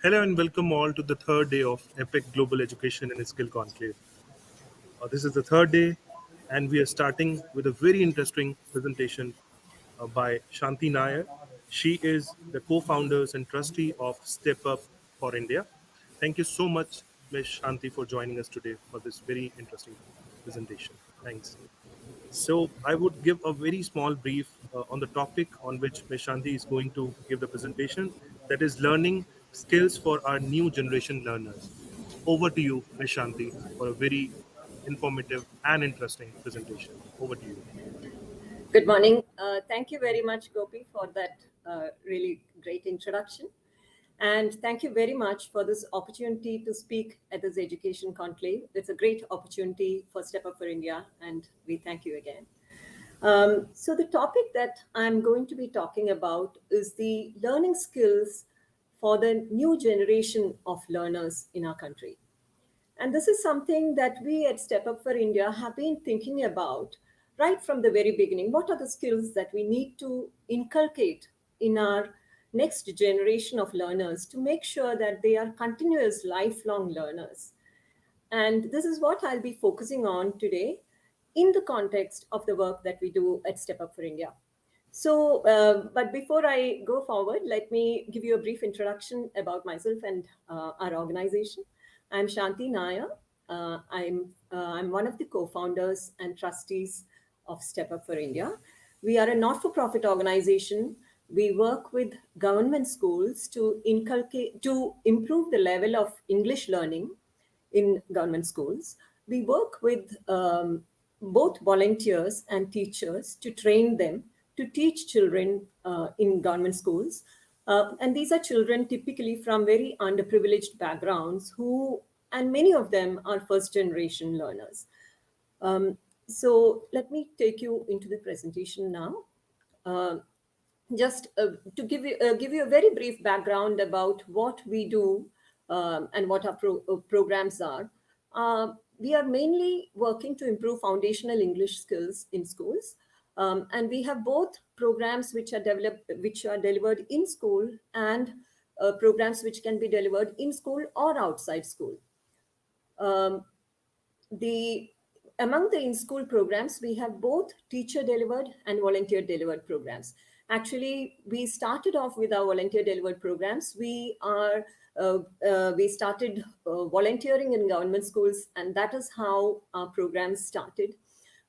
Hello and welcome all to the third day of EPIC Global Education and Skill Conclave. This is the third day, and we are starting with a very interesting presentation by Shanti Nair. She is the co-founders and trustee of Step Up for India. Thank you so much, Ms. Shanti, for joining us today for this very interesting presentation. Thanks. So I would give a very small brief on the topic on which Ms. Shanti is going to give the presentation, that is learning skills for our new generation learners. Over to you, Ms. Shanti, for a very informative and interesting presentation. Over to you. Good morning. Thank you very much, Gopi, for that really great introduction. And thank you very much for this opportunity to speak at this education conclave. It's a great opportunity for Step Up for India, and we thank you again. So, the topic that I'm going to be talking about is the learning skills for the new generation of learners in our country. And this is something that we at Step Up for India have been thinking about right from the very beginning. What are the skills that we need to inculcate in our next generation of learners to make sure that they are continuous lifelong learners? And this is what I'll be focusing on today in the context of the work that we do at Step Up for India. But before I go forward, let me give you a brief introduction about myself and our organization. I'm Shanti Nair. I'm one of the co-founders and trustees of Step Up for India. We are a not-for-profit organization. We work with government schools to improve the level of English learning in government schools. We work with both volunteers and teachers to train them to teach children in government schools. And these are children typically from very underprivileged backgrounds and many of them are first generation learners. So let me take you into the presentation now. Just to give you a very brief background about what we do and what our programs are. We are mainly working to improve foundational English skills in schools, and we have both programs which are delivered in school and programs which can be delivered in school or outside school. Um, the Among the in-school programs, we have both teacher-delivered and volunteer-delivered programs. Actually, we started off with our volunteer-delivered programs. We started volunteering in government schools, and that is how our programs started.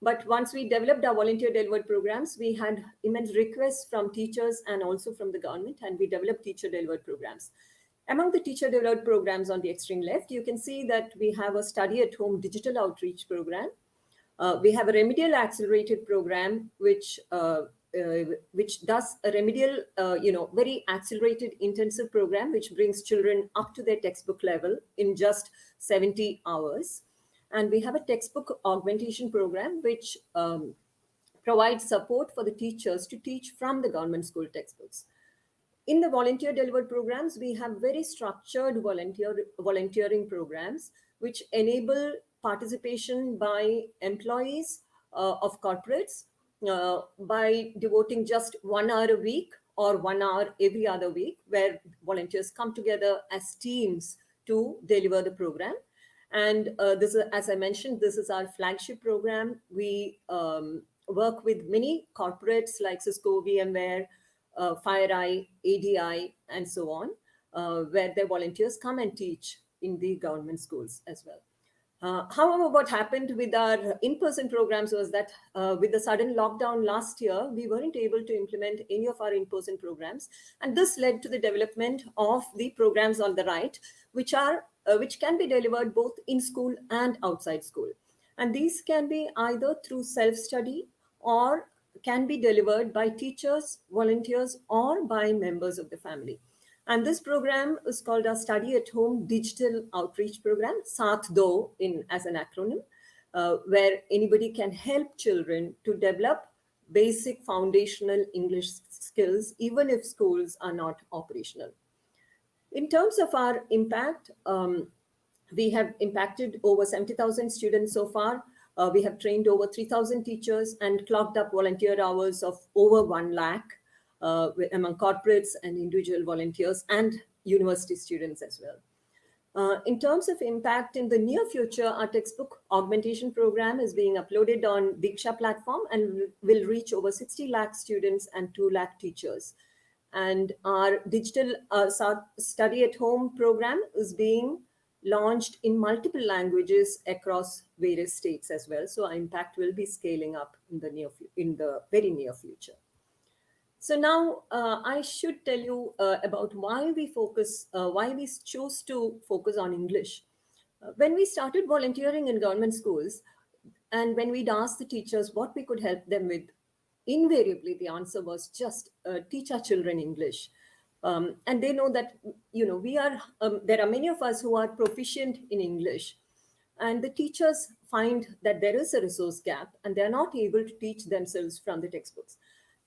But once we developed our volunteer-delivered programs, we had immense requests from teachers and also from the government, and we developed teacher-delivered programs. Among the teacher-delivered programs on the extreme left, you can see that we have a study-at-home digital outreach program. We have a remedial accelerated program, which does a remedial, very accelerated intensive program, which brings children up to their textbook level in just 70 hours. And we have a textbook augmentation program, which provides support for the teachers to teach from the government school textbooks. In the volunteer delivered programs, we have very structured volunteering programs which enable participation by employees of corporates by devoting just 1 hour a week or 1 hour every other week, where volunteers come together as teams to deliver the program. And this is, as I mentioned, this is our flagship program. We work with many corporates like Cisco, VMware, FireEye, ADI, and so on, where their volunteers come and teach in the government schools as well. However, what happened with our in-person programs was that with the sudden lockdown last year, we weren't able to implement any of our in-person programs. And this led to the development of the programs on the right, which can be delivered both in school and outside school. And these can be either through self-study or can be delivered by teachers, volunteers, or by members of the family. And this program is called our Study at Home Digital Outreach Program, Saath Do as an acronym, where anybody can help children to develop basic foundational English skills, even if schools are not operational. In terms of our impact, we have impacted over 70,000 students so far. We have trained over 3,000 teachers and clocked up volunteer hours of over 1 lakh among corporates and individual volunteers and university students as well. In terms of impact in the near future, our textbook augmentation program is being uploaded on Diksha platform and will reach over 60 lakh students and 2 lakh teachers. And our digital study at home program is being launched in multiple languages across various states as well. So our impact will be scaling up in the very near future. So now I should tell you about why we chose to focus on English. When we started volunteering in government schools, and when we'd asked the teachers what we could help them with, invariably the answer was just teach our children English. And they know that, there are many of us who are proficient in English, and the teachers find that there is a resource gap and they're not able to teach themselves from the textbooks.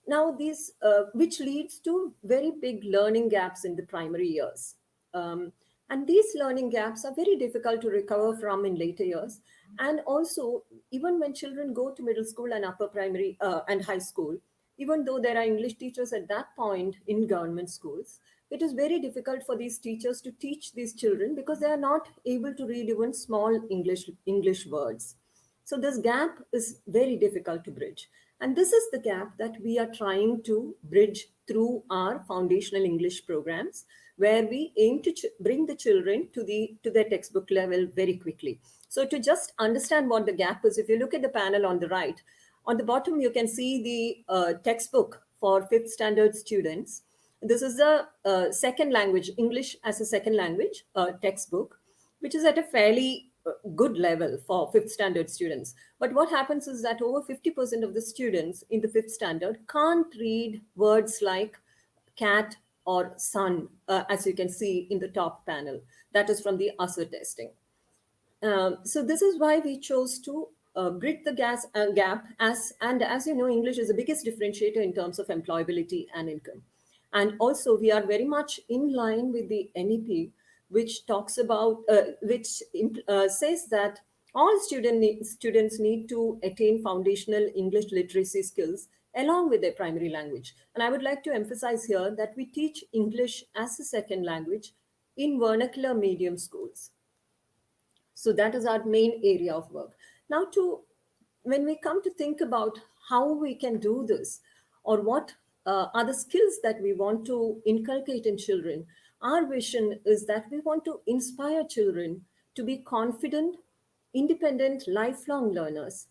Now, these, which leads to very big learning gaps in the primary years. And these learning gaps are very difficult to recover from in later years. And also, even when children go to middle school and upper primary and high school, even though there are English teachers at that point in government schools, it is very difficult for these teachers to teach these children because they are not able to read even small English words. So this gap is very difficult to bridge. And this is the gap that we are trying to bridge through our foundational English programs, where we aim to bring the children to their textbook level very quickly. So to just understand what the gap is, if you look at the panel on the right, on the bottom, you can see the textbook for fifth standard students. This is the second language, English as a second language textbook, which is at a fairly good level for fifth standard students. But what happens is that over 50% of the students in the fifth standard can't read words like cat or sun, as you can see in the top panel. That is from the USER testing. So this is why we chose to bridge the gap. As you know, English is the biggest differentiator in terms of employability and income. And also, we are very much in line with the NEP, which talks about, says that all students need to attain foundational English literacy skills along with their primary language. And I would like to emphasize here that we teach English as a second language in vernacular medium schools. So that is our main area of work. Now, when we come to think about how we can do this, or what are the skills that we want to inculcate in children, our vision is that we want to inspire children to be confident, independent, lifelong learners.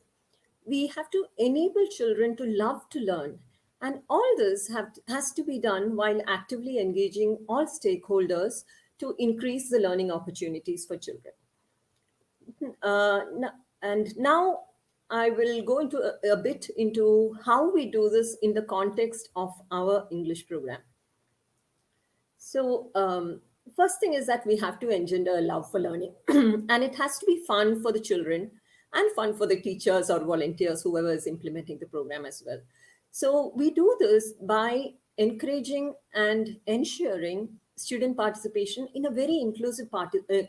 We have to enable children to love to learn. And all this has to be done while actively engaging all stakeholders to increase the learning opportunities for children. And now I will go into a bit into how we do this in the context of our English program. So, first thing is that we have to engender a love for learning, and it has to be fun for the children and fun for the teachers or volunteers, whoever is implementing the program as well. So, we do this by encouraging and ensuring student participation in a very inclusive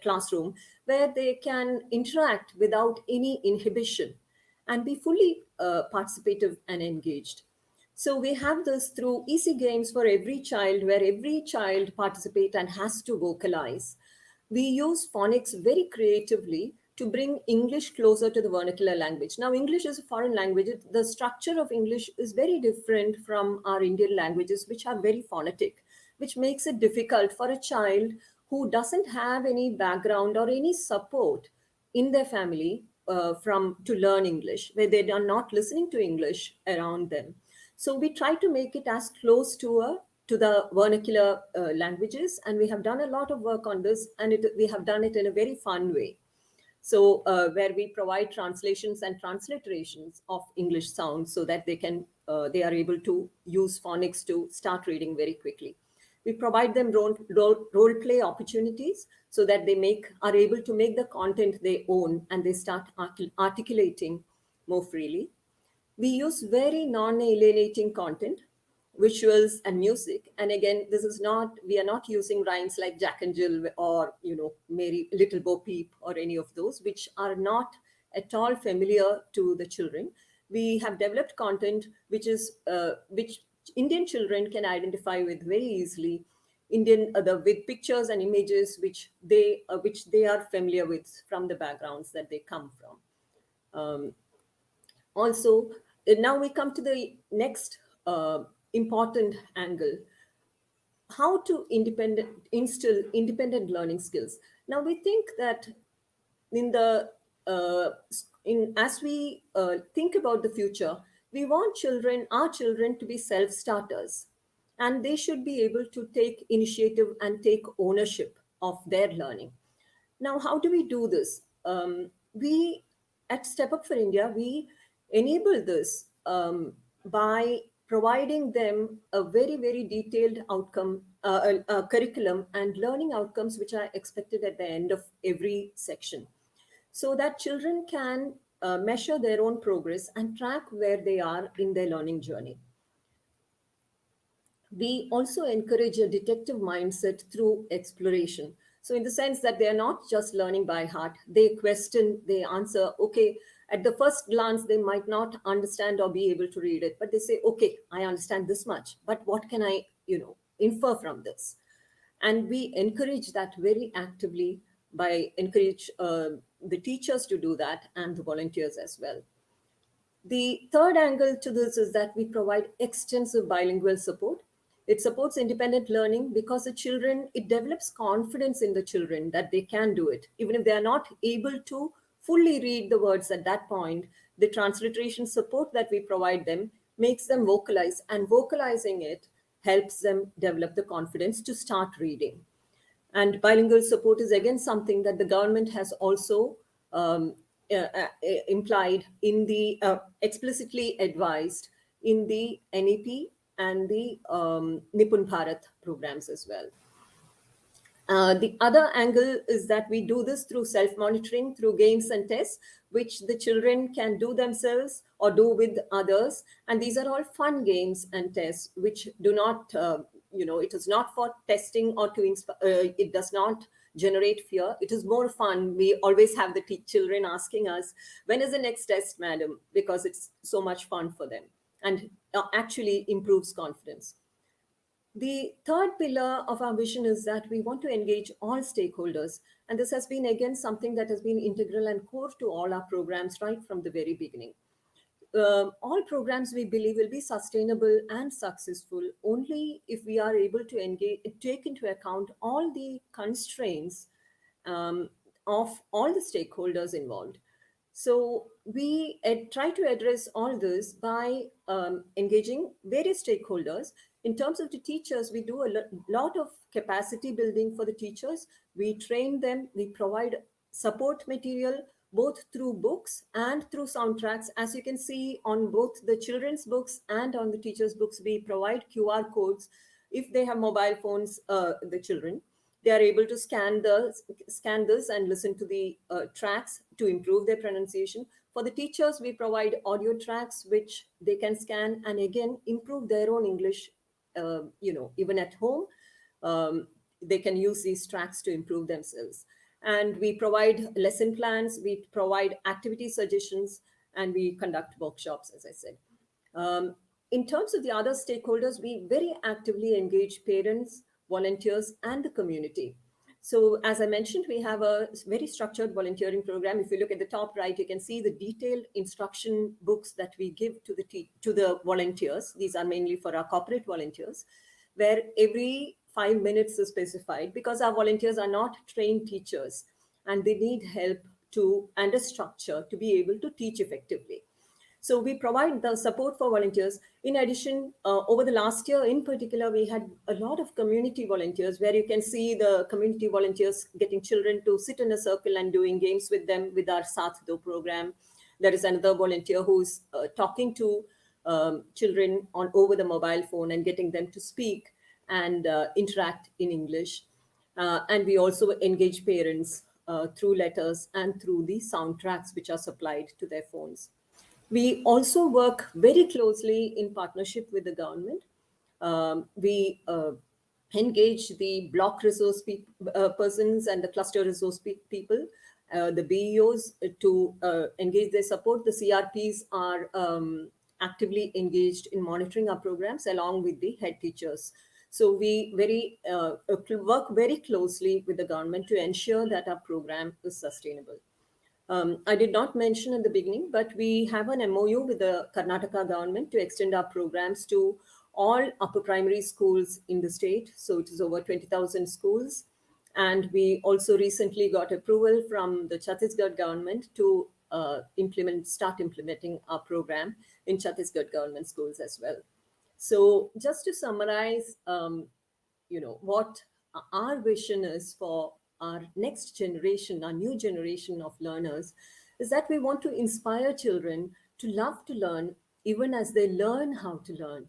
classroom where they can interact without any inhibition and be fully participative and engaged. So we have this through easy games for every child, where every child participates and has to vocalize. We use phonics very creatively to bring English closer to the vernacular language. Now, English is a foreign language. The structure of English is very different from our Indian languages, which are very phonetic, which makes it difficult for a child who doesn't have any background or any support in their family to learn English, where they are not listening to English around them. So we try to make it as close to the vernacular languages, and we have done a lot of work on this, and we have done it in a very fun way. So where we provide translations and transliterations of English sounds so that they are able to use phonics to start reading very quickly. We provide them role play opportunities so that they are able to make the content they own and they start articulating more freely. We use very non-alienating content, visuals and music. And again, we are not using rhymes like Jack and Jill or, Mary, Little Bo Peep or any of those, which are not at all familiar to the children. We have developed content which Indian children can identify with very easily. Indian with pictures and images which they are familiar with from the backgrounds that they come from. Also, now we come to the next important angle: how to instill independent learning skills. Now we think that in the in as we think about the future, we want our children to be self starters, and they should be able to take initiative and take ownership of their learning. Now, how do we do this? We at Step Up for India, we enable this by providing them a very, very detailed curriculum and learning outcomes which are expected at the end of every section, so that children can measure their own progress and track where they are in their learning journey. We also encourage a detective mindset through exploration. So, in the sense that they are not just learning by heart, they question, they answer. Okay, at the first glance, they might not understand or be able to read it, but they say, okay, I understand this much, but what can I, infer from this? And we encourage that very actively by encourage the teachers to do that and the volunteers as well. The third angle to this is that we provide extensive bilingual support. It supports independent learning because it develops confidence in the children that they can do it. Even if they are not able to fully read the words at that point, the transliteration support that we provide them makes them vocalize, and vocalizing it helps them develop the confidence to start reading. And bilingual support is again something that the government has also um, implied in the explicitly advised in the NEP and the Nipun Bharat programs as well. The other angle is that we do this through self monitoring, through games and tests, which the children can do themselves or do with others. And these are all fun games and tests, which do not, it is not for testing or it does not generate fear. It is more fun. We always have the children asking us, when is the next test, madam? Because it's so much fun for them and actually improves confidence. The third pillar of our vision is that we want to engage all stakeholders. And this has been, again, something that has been integral and core to all our programs right from the very beginning. All programs, we believe, will be sustainable and successful only if we are able to take into account all the constraints um, of all the stakeholders involved. So we try to address all this by engaging various stakeholders. In terms of the teachers, we do a lot of capacity building for the teachers. We train them, we provide support material both through books and through soundtracks. As you can see on both the children's books and on the teachers' books, we provide QR codes. If they have mobile phones, the children, they are able to scan this and listen to the tracks to improve their pronunciation. For the teachers, we provide audio tracks which they can scan and again improve their own English. Even at home, they can use these tracks to improve themselves. And we provide lesson plans, we provide activity suggestions, and we conduct workshops, as I said. In terms of the other stakeholders, we very actively engage parents, volunteers, and the community. So, as I mentioned, we have a very structured volunteering program. If you look at the top right, you can see the detailed instruction books that we give to the volunteers. These are mainly for our corporate volunteers, where every 5 minutes is specified because our volunteers are not trained teachers and they need help and a structure to be able to teach effectively. So we provide the support for volunteers. In addition, over the last year in particular, we had a lot of community volunteers where you can see the community volunteers getting children to sit in a circle and doing games with them with our Saath Do program. There is another volunteer who's talking to children over the mobile phone and getting them to speak and interact in English. And we also engage parents through letters and through the soundtracks which are supplied to their phones. We also work very closely in partnership with the government. We engage the block resource persons and the cluster resource people, the BEOs to engage their support. The CRPs are actively engaged in monitoring our programs along with the head teachers. So we work very closely with the government to ensure that our program is sustainable. I did not mention at the beginning, but we have an MOU with the Karnataka government to extend our programs to all upper primary schools in the state. So it is over 20,000 schools. And we also recently got approval from the Chhattisgarh government to start implementing our program in Chhattisgarh government schools as well. So just to summarize, what our vision is for our next generation, our new generation of learners, is that we want to inspire children to love to learn even as they learn how to learn.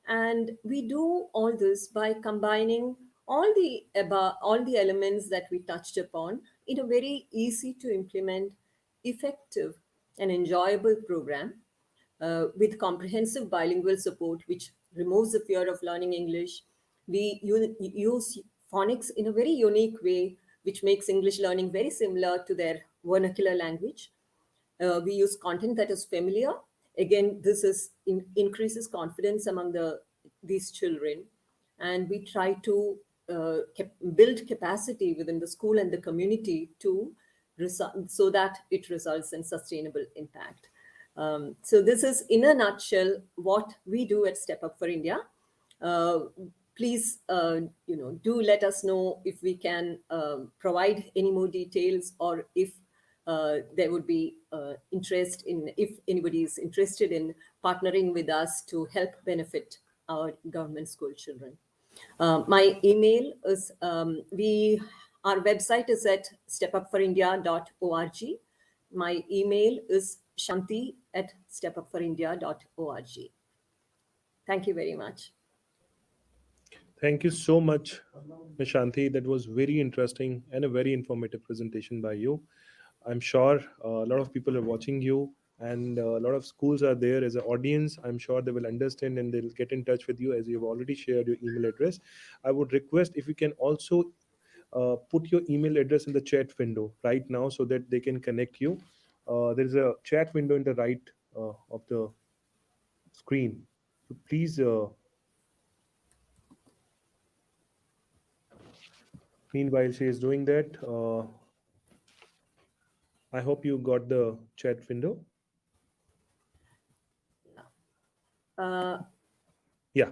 And we do all this by combining all the elements that we touched upon in a very easy to implement, effective, and enjoyable program with comprehensive bilingual support, which removes the fear of learning English. We use phonics in a very unique way, which makes English learning very similar to their vernacular language. We use content that is familiar. Again, this increases confidence among these children, and we try to build capacity within the school and the community to so that it results in sustainable impact. So this is, in a nutshell, what we do at Step Up for India. Uh, Please, do let us know if we can provide any more details, or if there would be interest in, if anybody is interested in partnering with us to help benefit our government school children. My email is our website is at stepupforindia.org. My email is shanti@stepupforindia.org. Thank you very much. Thank you so much, Ms. Shanti. That was very interesting and a very informative presentation by you. I'm sure a lot of people are watching you, and a lot of schools are there as an audience. I'm sure they will understand and they'll get in touch with you, as you've already shared your email address. I would request if you can also put your email address in the chat window right now so that they can connect you. There's a chat window in the right of the screen. So please, meanwhile she is doing that, I hope you got the chat window. Uh, Yeah,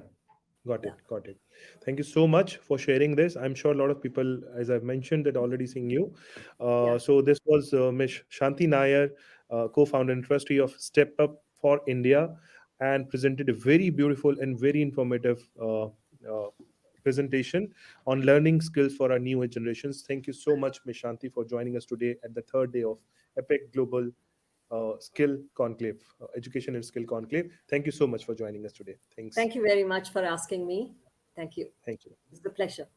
got yeah. it, got it. Thank you so much for sharing this. I'm sure a lot of people, as I've mentioned, that already seeing you. Yeah. So this was Ms. Shanti Nair, co-founder and trustee of Step Up for India, and presented a very beautiful and very informative presentation on learning skills for our new generations. Thank you so much, Ms. Shanti, for joining us today at the third day of EPIC Global Skill Conclave, Education and Skill Conclave. Thank you so much for joining us today. Thanks. Thank you very much for asking me. Thank you. Thank you. It's a pleasure.